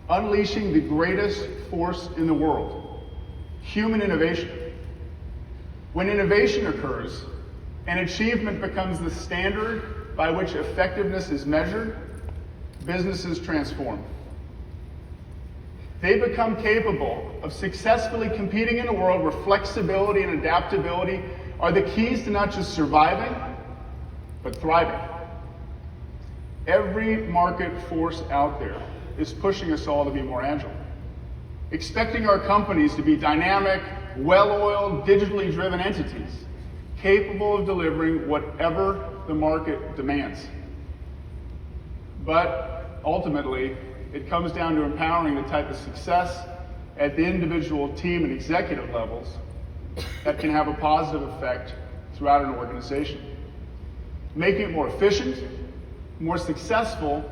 unleashing the greatest force in the world, human innovation. When innovation occurs, and achievement becomes the standard by which effectiveness is measured, businesses transform. They become capable of successfully competing in a world where flexibility and adaptability are the keys to not just surviving, but thriving. Every market force out there is pushing us all to be more agile, expecting our companies to be dynamic, well-oiled, digitally driven entities, capable of delivering whatever the market demands. But ultimately, it comes down to empowering the type of success at the individual team and executive levels that can have a positive effect throughout an organization, making it more efficient, more successful,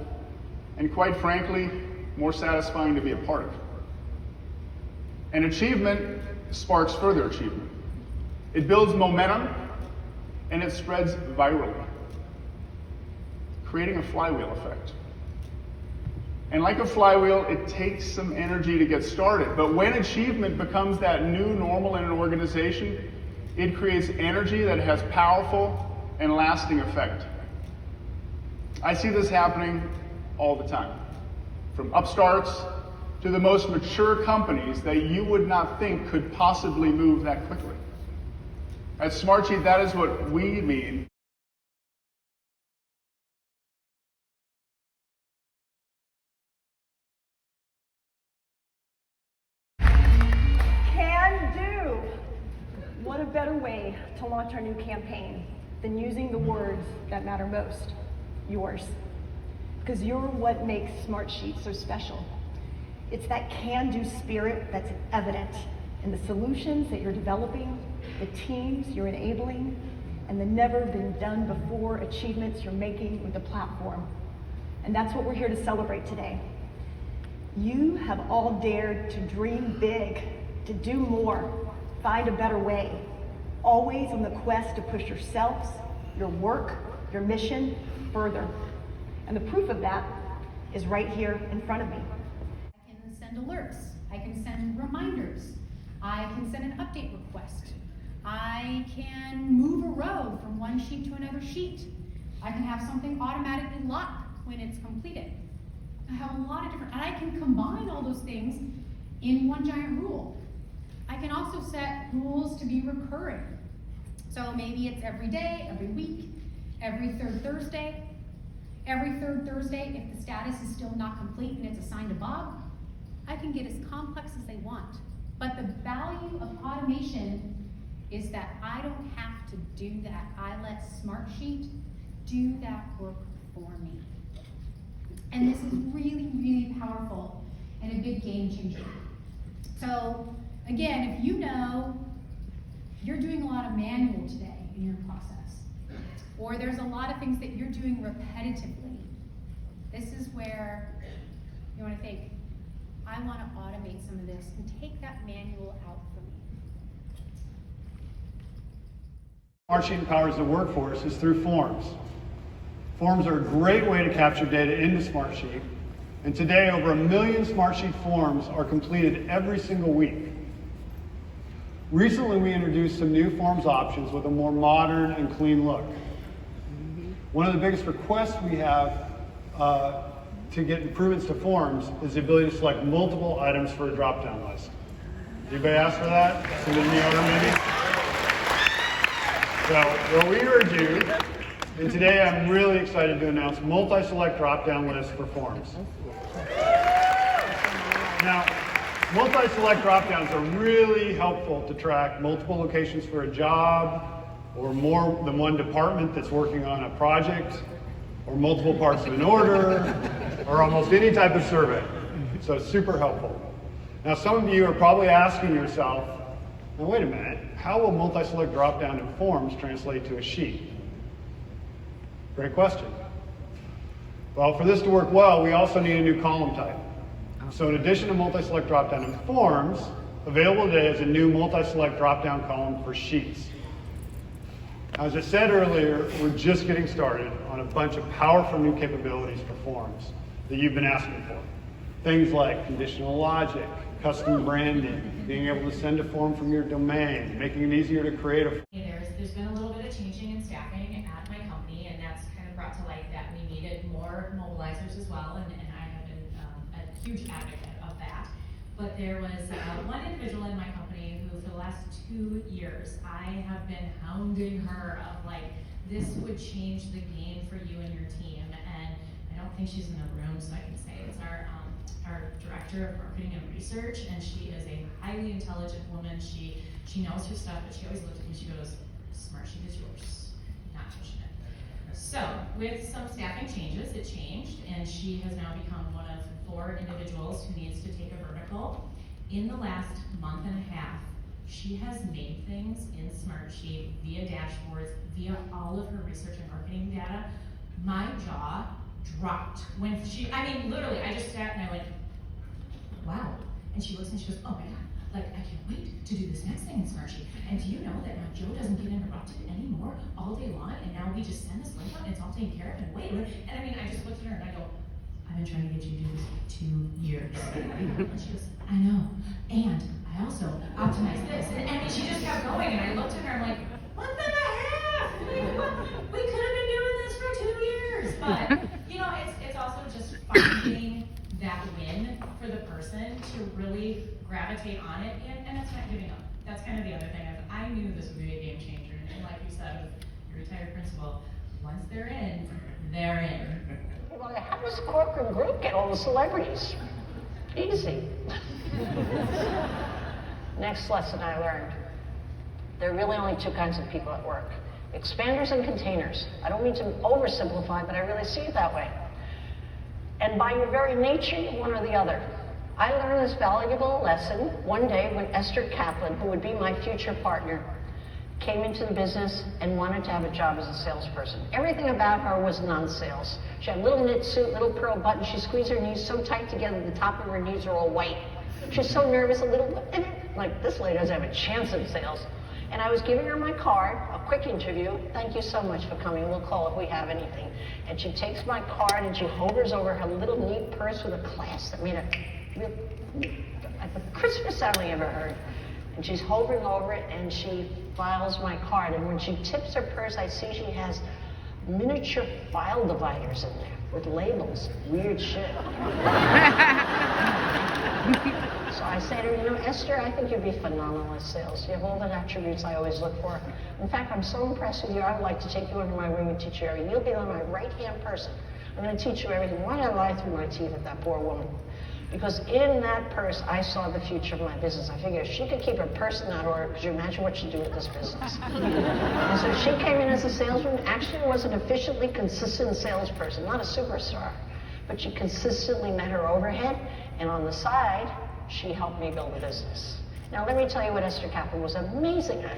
and quite frankly, more satisfying to be a part of. And achievement sparks further achievement. It builds momentum, and it spreads virally, creating a flywheel effect. And like a flywheel, it takes some energy to get started. But when achievement becomes that new normal in an organization, it creates energy that has powerful and lasting effect. I see this happening all the time, from upstarts to the most mature companies that you would not think could possibly move that quickly. At Smartsheet, that is what we mean. CanDo! What a better way to launch our new campaign than using the words that matter most, yours. Because you're what makes Smartsheet so special. It's that CanDo spirit that's evident in the solutions that you're developing, the teams you're enabling, and the never been done before achievements you're making with the platform. And that's what we're here to celebrate today. You have all dared to dream big, to do more, find a better way, always on the quest to push yourselves, your work, your mission further. And the proof of that is right here in front of me. I can send alerts, I can send reminders, I can send an update request, I can move a row from one sheet to another sheet, I can have something automatically lock when it's completed. I have a lot of different, and I can combine all those things in one giant rule. I can also set rules to be recurring. So maybe it's every day, every week, every third Thursday. Every third Thursday, if the status is still not complete and it's assigned to Bob, I can get as complex as they want. But the value of automation is that I don't have to do that. I let Smartsheet do that work for me. And this is really, really powerful and a big game changer. So again, if you know you're doing a lot of manual today in your process, or there's a lot of things that you're doing repetitively, this is where you want to think, I want to automate some of this and take that manual out for me. Smartsheet empowers the workforce is through forms. Forms are a great way to capture data into Smartsheet, and today over 1 million Smartsheet forms are completed every single week. Recently we introduced some new forms options with a more modern and clean look. One of the biggest requests we have to get improvements to forms is the ability to select multiple items for a drop-down list. Anybody ask for that? Somebody in the order maybe? So, well, we heard you, and today I'm really excited to announce multi-select drop-down lists for forms. Now, multi-select drop-downs are really helpful to track multiple locations for a job, or more than one department that's working on a project, or multiple parts of an order, or almost any type of survey. So it's super helpful. Now some of you are probably asking yourself, now wait a minute, how will multi-select drop-down in forms translate to a sheet? Great question. Well, for this to work well, we also need a new column type. So in addition to multi-select drop-down in forms, available today is a new multi-select drop-down column for sheets. As I said earlier, we're just getting started on a bunch of powerful new capabilities for forms that you've been asking for. Things like conditional logic, custom branding, being able to send a form from your domain, making it easier to create a... There's been a little bit of changing in staffing at my company, and that's kind of brought to light that we needed more mobilizers as well, and I have been a huge advocate of that. But there was one individual in my company who, for the last 2 years, I have been hounding her of like, this would change the game for you and your team, and I don't think she's in the room, so I can say it's our director of marketing and research, and she is a highly intelligent woman. She knows her stuff, but she always looks at me, she goes, Smartsheet is yours, not touching it. So with some staffing changes, it changed, and she has now become one of 4 individuals who needs to take a vertical. In the last month and a half, she has made things in Smartsheet via dashboards, via all of her research and marketing data. My jaw dropped when literally, I just sat and I went, wow. And she looks and she goes, oh my God, like I can't wait to do this next thing in Smartsheet. And do you know that now Joe doesn't get interrupted anymore all day long, and now we just send this link out and it's all taken care of, and wait. And I just looked at her and I go, I've been trying to get you to do this for 2 years. And she goes, I know. And I also optimized this. And she just kept going, and I looked at her and I'm like, month and a half! We could have been doing this for 2 years. But it's also just finding that win for the person to really gravitate on it, and that's not giving up. That's kind of the other thing. I knew this would be a game changer, and like you said, with your retired principal, once they're in, they're in. Well, how does the corporate group get all the celebrities? Easy. Next lesson I learned. There are really only 2 kinds of people at work. Expanders and containers. I don't mean to oversimplify, but I really see it that way. And by your very nature, you're one or the other. I learned this valuable lesson one day when Esther Kaplan, who would be my future partner, came into the business and wanted to have a job as a salesperson. Everything about her was non-sales. She had a little knit suit, little pearl buttons. She squeezed her knees so tight together, the top of her knees are all white. She's so nervous, like this lady doesn't have a chance in sales. And I was giving her my card, a quick interview. Thank you so much for coming. We'll call if we have anything. And she takes my card and she hovers over her little neat purse with a clasp that made a real, like the crispest sound I ever heard. And she's hovering over it and she files my card. And when she tips her purse, I see she has miniature file dividers in there with labels. Weird shit. So I say to her, Esther, I think you'd be phenomenal at sales. You have all the attributes I always look for. In fact, I'm so impressed with you, I would like to take you under my wing and teach you everything. You'll be my right-hand person. I'm going to teach you everything. Why did I lie through my teeth at that poor woman? Because in that purse, I saw the future of my business. I figured if she could keep her purse in that order, could you imagine what she'd do with this business? And so she came in as a salesman, actually was an efficiently consistent salesperson, not a superstar. But she consistently met her overhead, and on the side, she helped me build a business. Now let me tell you what Esther Kaplan was amazing at.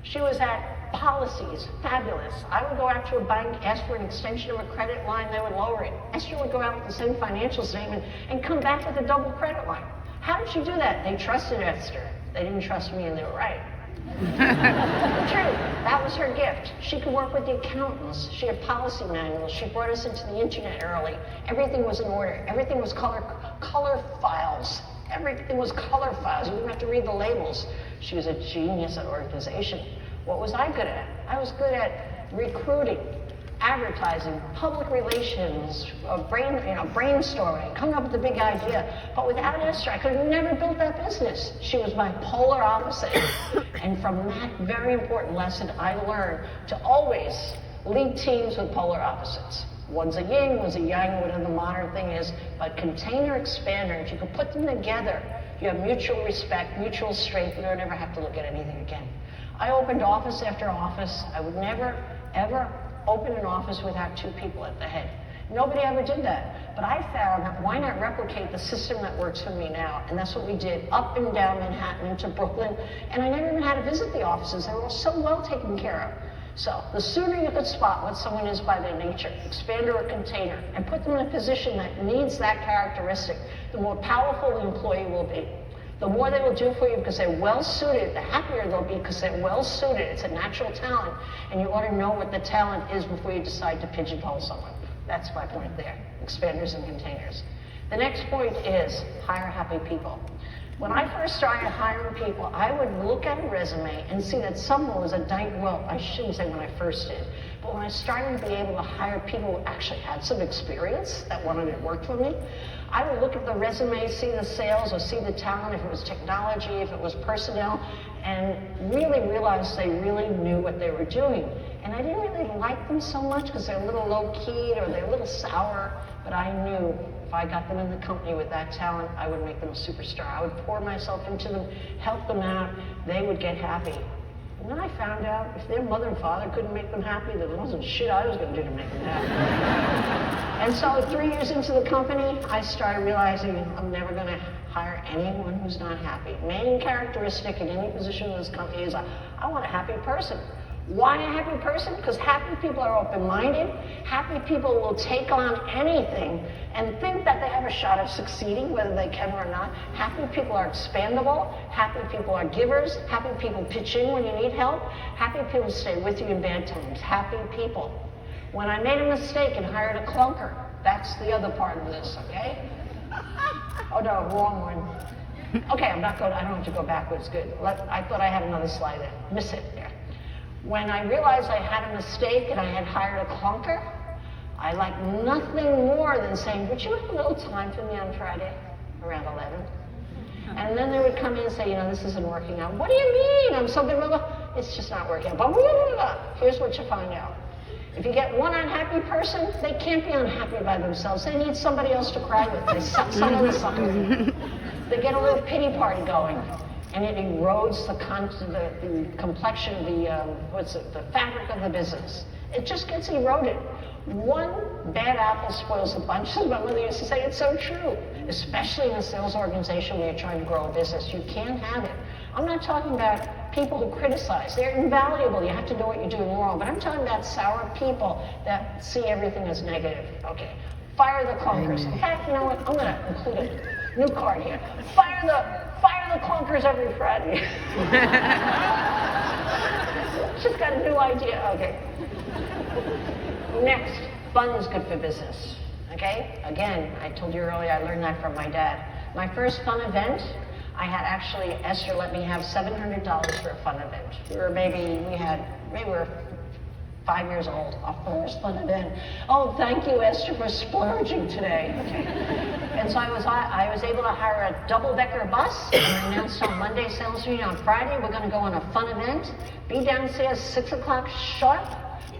She was at policies, fabulous. I would go out to a bank, ask for an extension of a credit line, they would lower it. Esther would go out with the same financial statement and come back with a double credit line. How did she do that? They trusted Esther. They didn't trust me, and they were right. True, that was her gift. She could work with the accountants. She had policy manuals. She brought us into the internet early. Everything was in order. Everything was color files. Everything was color files. You didn't have to read the labels. She was a genius at organization. What was I good at? I was good at recruiting, advertising, public relations, brainstorming, coming up with a big idea. But without Esther, I could have never built that business. She was my polar opposite. And from that very important lesson, I learned to always lead teams with polar opposites. One's a yin, one's a yang, whatever the modern thing is. But container expander, if you can put them together, you have mutual respect, mutual strength, you don't ever have to look at anything again. I opened office after office. I would never, ever open an office without 2 people at the head. Nobody ever did that. But I found that why not replicate the system that works for me now? And that's what we did, up and down Manhattan into Brooklyn. And I never even had to visit the offices. They were all so well taken care of. So the sooner you could spot what someone is by their nature, expander or container, and put them in a position that needs that characteristic, the more powerful the employee will be. The more they will do for you because they're well suited, the happier they'll be because they're well suited. It's a natural talent, and you ought to know what the talent is before you decide to pigeonhole someone. That's my point there, expanders and containers. The next point is hire happy people. When I first started hiring people, I would look at a resume and see that someone was well, I shouldn't say when I first did, but when I started to be able to hire people who actually had some experience that wanted to work for me, I would look at the resume, see the sales or see the talent, if it was technology, if it was personnel, and really realize they really knew what they were doing. And I didn't really like them so much because they're a little low-keyed or they're a little sour, but I knew if I got them in the company with that talent, I would make them a superstar. I would pour myself into them, help them out, they would get happy. And then I found out if their mother and father couldn't make them happy, there wasn't shit I was going to do to make them happy. And so 3 years into the company, I started realizing I'm never going to hire anyone who's not happy. Main characteristic in any position in this company is I want a happy person. Why a happy person? Because happy people are open-minded. Happy people will take on anything and think that they have a shot of succeeding, whether they can or not. Happy people are expandable. Happy people are givers. Happy people pitch in when you need help. Happy people stay with you in bad times. Happy people. When I made a mistake and hired a clunker, that's the other part of this, okay? Oh no, wrong one. Okay, I don't have to go backwards, good. I thought I had another slide there. Miss it there. When I realized I had a mistake and I had hired a clunker, I liked nothing more than saying, would you have a little time for me on Friday around 11? And then they would come in and say, this isn't working out. What do you mean? I'm so good. It's just not working out. But here's what you find out. If you get one unhappy person, they can't be unhappy by themselves. They need somebody else to cry with. They suck some of the sucker. They get a little pity party going. And it erodes the complexion of the fabric of the business. It just gets eroded. One bad apple spoils the bunch. My mother used to say it's so true, especially in a sales organization where you're trying to grow a business. You can't have it. I'm not talking about people who criticize. They're invaluable. You have to know what you're doing wrong. But I'm talking about sour people that see everything as negative. Okay, fire the clunkers. In fact, you know what? I'm going to include a new card here. Fire the clunkers every Friday. She's got a new idea. Okay. Next, fun is good for business. Okay? Again, I told you earlier I learned that from my dad. My first fun event, I had actually, Esther let me have $700 for a fun event. We were 5 years old, our first fun event. Oh, thank you, Esther, for splurging today. Okay. And so I was able to hire a double-decker bus, and I announced on Monday sales meeting on Friday, we're going to go on a fun event. Be downstairs 6 o'clock sharp.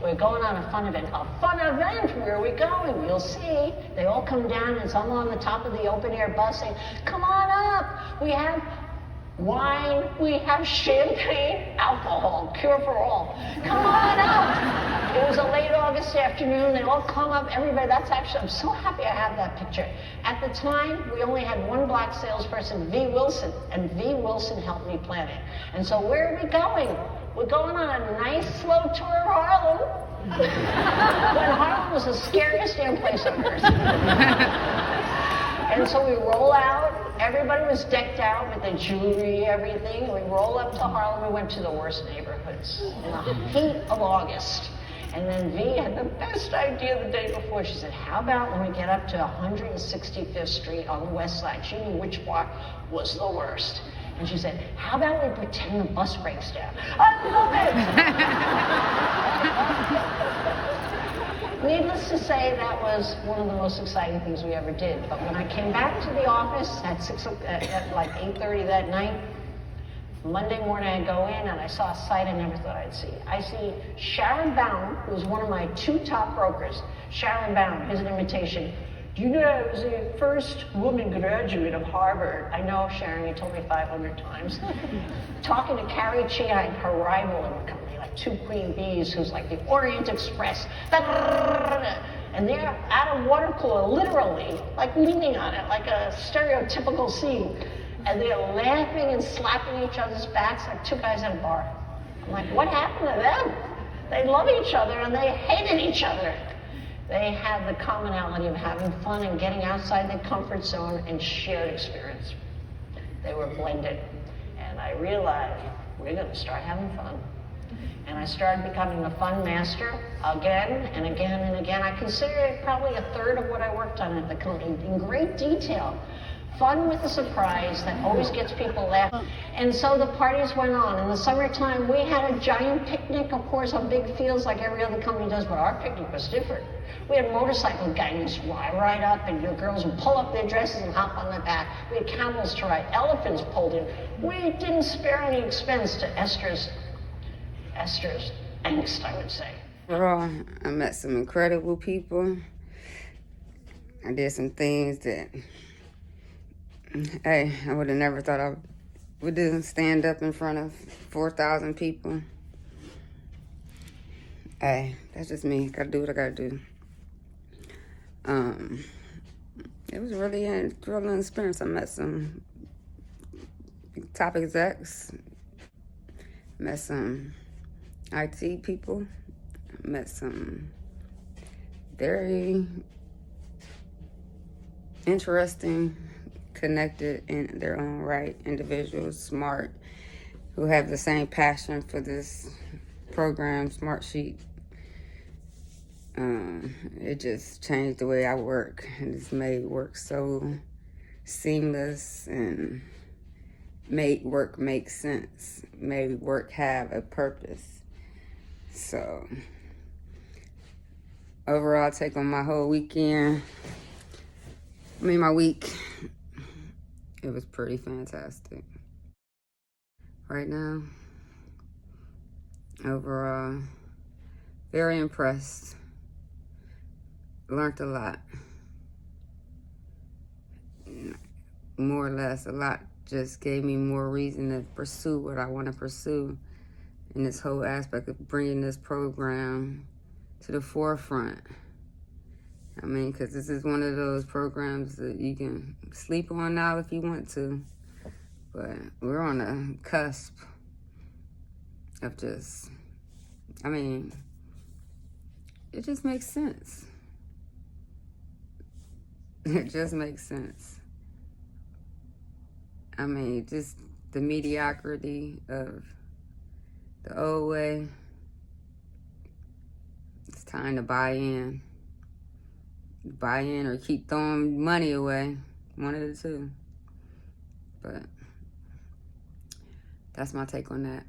We're going on a fun event. A fun event? Where are we going? You'll see. They all come down, and I'm on the top of the open-air bus saying, come on up. We have wine, we have champagne, alcohol, cure for all. Come on up. It was a late August afternoon. They all come up, everybody. I'm so happy I have that picture. At the time, we only had one black salesperson, V. Wilson, and V. Wilson helped me plan it. And so where are we going? We're going on a nice, slow tour of Harlem. When Harlem was the scariest damn place on earth. And so we roll out. Everybody was decked out with the jewelry, everything. We roll up to Harlem. We went to the worst neighborhoods in the heat of August. And then V had the best idea the day before. She said, how about when we get up to 165th Street on the west side? She knew which part was the worst. And she said, how about we pretend the bus breaks down? I love it! Needless to say, that was one of the most exciting things we ever did. But when I came back to the office at like 8:30 that night, Monday morning I go in and I saw a sight I never thought I'd see. I see Sharon Baum, who was one of my 2 top brokers. Sharon Baum, here's an invitation. Do you know I was the first woman graduate of Harvard? I know, Sharon, you told me 500 times. Talking to Carrie Chiang, her rival in the company, like 2 queen bees, who's like the Orient Express. And they're at a water cooler, literally, like leaning on it, like a stereotypical scene. And they're laughing and slapping each other's backs like 2 guys at a bar. I'm like, what happened to them? They love each other and they hated each other. They had the commonality of having fun and getting outside their comfort zone and shared experience. They were blended. And I realized, we're going to start having fun. And I started becoming a fun master again and again and again. I consider it probably a third of what I worked on at the company in great detail. Fun with a surprise that always gets people laughing. And so the parties went on. In the summertime, we had a giant picnic, of course, on big fields like every other company does, but our picnic was different. We had motorcycle gangs fly right up, and your girls would pull up their dresses and hop on the back. We had camels to ride, elephants pulled in. We didn't spare any expense to Esther's angst, I would say. Overall, I met some incredible people. I did some things that, hey, I would have never thought I would do, stand up in front of 4,000 people. Hey, that's just me. Gotta do what I gotta do. It was really a thrilling experience. I met some top execs, met some IT people, met some very interesting, connected in their own right individuals, smart, who have the same passion for this program, Smartsheet. It just changed the way I work, and it's made work so seamless and made work make sense, made work have a purpose. So overall take on my whole weekend, my week, it was pretty fantastic. Right now, overall, very impressed. Learned a lot. More or less, a lot just gave me more reason to pursue what I want to pursue in this whole aspect of bringing this program to the forefront. I mean, because this is one of those programs that you can sleep on now if you want to, but we're on the cusp of just, I mean, it just makes sense. It just makes sense. I mean, just the mediocrity of the old way. It's time to buy in. Buy in or keep throwing money away. One of the two. But that's my take on that.